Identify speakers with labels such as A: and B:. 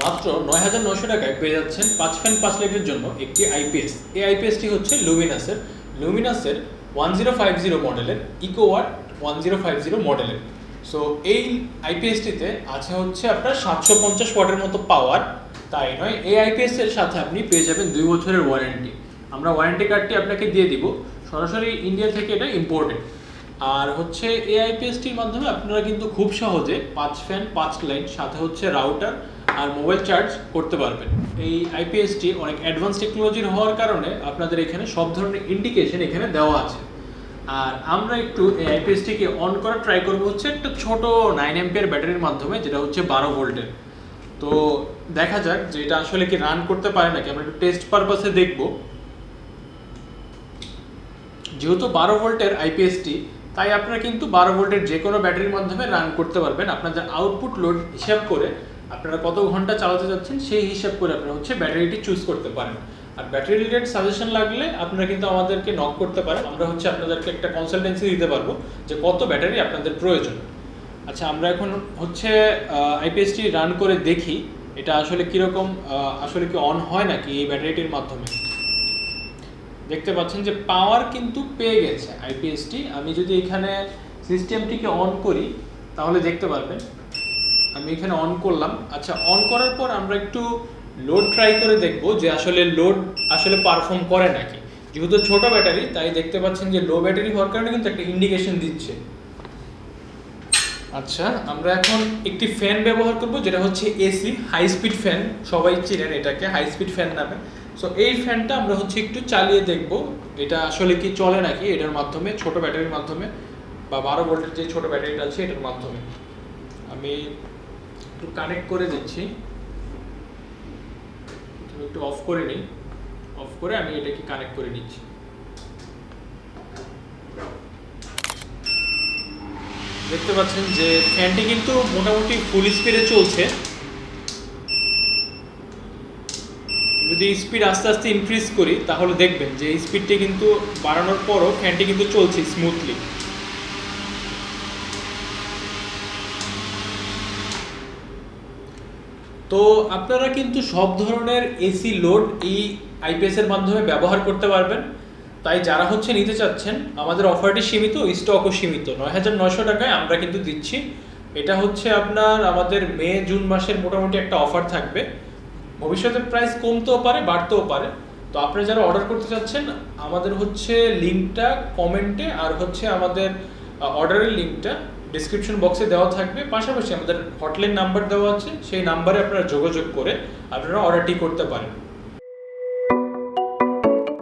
A: মাত্র ৯,৯০০ টাকায় পেয়ে যাচ্ছেন 5 ফ্যান 5 লাইটের জন্য একটি আইপিএস। এই আইপিএসটি হচ্ছে লুমিনাসের 1050 মডেলের ইকোওয়াট 1050 মডেলের। সো এই আইপিএসটিতে আছে হচ্ছে আপনার 750 ওয়াটের মতো পাওয়ার। তাই নয়, এই আইপিএস এর সাথে আপনি পেয়ে যাবেন 2 বছরের ওয়ারেন্টি। আমরা ওয়ারেন্টি কার্ডটি আপনাকে দিয়ে দিব, সরাসরি ইন্ডিয়া থেকে এটা ইম্পোর্টেড। আর হচ্ছে এই আইপিএসটির মাধ্যমে আপনারা কিন্তু খুব সহজে 5 ফ্যান 5 লাইট সাথে হচ্ছে রাউটার আর মোবাইল চার্জ করতে পারবেন। এই আইপিএসটি অনেক অ্যাডভান্স টেকনোলজির হওয়ার কারণে আপনাদের এখানে সব ধরনের ইন্ডিকেশন এখানে দেওয়া আছে। আর আমরা একটু এই আইপিএসটিকে অন করা ট্রাই করবো হচ্ছে একটা ছোট 9 অ্যাম্পিয়ার ব্যাটারির মাধ্যমে, যেটা হচ্ছে 12 ভোল্টের। তো দেখা যাক যে এটা আসলে কি রান করতে পারে নাকি, আমরা একটু টেস্ট পারপাসে দেখব। যেহেতু 12 ভোল্টের আইপিএসটি, তাই আপনারা কিন্তু 12 ভোল্টের যে কোনো ব্যাটারির মাধ্যমে রান করতে পারবেন। আপনাদের আউটপুট লোড হিসাব করে আপনারা কত ঘন্টা চালাতে যাচ্ছেন সেই হিসাব করে আপনারা হচ্ছে ব্যাটারিটি চুজ করতে পারেন। আর ব্যাটারি রিলেটেড সাজেশন লাগলে আপনারা কিন্তু আমাদেরকে নক করতে পারেন, আমরা হচ্ছে আপনাদেরকে একটা কনসালটেন্সি দিতে পারবো যে কত ব্যাটারি আপনাদের প্রয়োজন। আচ্ছা, আমরা এখন হচ্ছে আইপিএসটি রান করে দেখি এটা আসলে কীরকম, আসলে কি অন হয় নাকি এই ব্যাটারিটির মাধ্যমে। দেখতে পাচ্ছেন যে পাওয়ার কিন্তু পেয়ে গেছে আইপিএসটি। আমি যদি এখানে সিস্টেমটিকে অন করি তাহলে দেখতে পারবেন, আমি এখানে অন করলাম। আচ্ছা, অন করার পর আমরা একটু লোড ট্রাই করে দেখব যে আসলে লোড আসলে পারফর্ম করে নাকি। যেহেতু ছোট ব্যাটারি, তাই দেখতে পাচ্ছেন যে লো ব্যাটারি হওয়ার কারণে কিন্তু একটা ইন্ডিকেশন দিচ্ছে। আচ্ছা, আমরা এখন একটি ফ্যান ব্যবহার করব, যেটা হচ্ছে এসি হাই স্পিড ফ্যান, সবাই চিনেন এটাকে হাই স্পিড ফ্যান নামে। সো এই ফ্যানটা আমরা হচ্ছে একটু চালিয়ে দেখব এটা আসলে কি চলে নাকি এটার মাধ্যমে, ছোট ব্যাটারির মাধ্যমে বা 12 ভোল্টের যে ছোট ব্যাটারিটা আছে এটার মাধ্যমে। আমি একটু কানেক্ট করে দিচ্ছি, একটু অফ করে নিই, অফ করে আমি এটাকে কানেক্ট করে নিচ্ছি। দেখতে পাচ্ছেন যে ফ্যানটি কিন্তু মোটামুটি ফুল স্পিডে চলছে। যদি স্পিড আস্তে আস্তে ইনক্রিজ করি তাহলে দেখবেন যে স্পিডটি কিন্তু বাড়ানোর পরও ফ্যানটি কিন্তু চলছে স্মুথলি। তো আপনারা কিন্তু সব ধরনের এসি লোড এই আইপিএস এর মাধ্যমে ব্যবহার করতে পারবেন। তাই যারা হচ্ছে নিতে চাচ্ছেন, আমাদের অফারটি সীমিত, স্টকও সীমিত। ৯,৯০০ টাকায় আমরা কিন্তু দিচ্ছি। এটা হচ্ছে আপনার আমাদের মে জুন মাসের মোটামুটি একটা অফার থাকবে। ভবিষ্যতে প্রাইস কমতেও পারে, বাড়তেও পারে। তো আপনারা যারা অর্ডার করতে চাচ্ছেন, আমাদের হচ্ছে লিঙ্কটা কমেন্টে আর হচ্ছে আমাদের অর্ডারের লিঙ্কটা ডিসক্রিপশন বক্সে দেওয়া থাকবে। পাশাপাশি আমাদের হটলাইন নাম্বার দেওয়া আছে, সেই নাম্বারে আপনারা যোগাযোগ করে আপনারা অর্ডারটি করতে পারেন।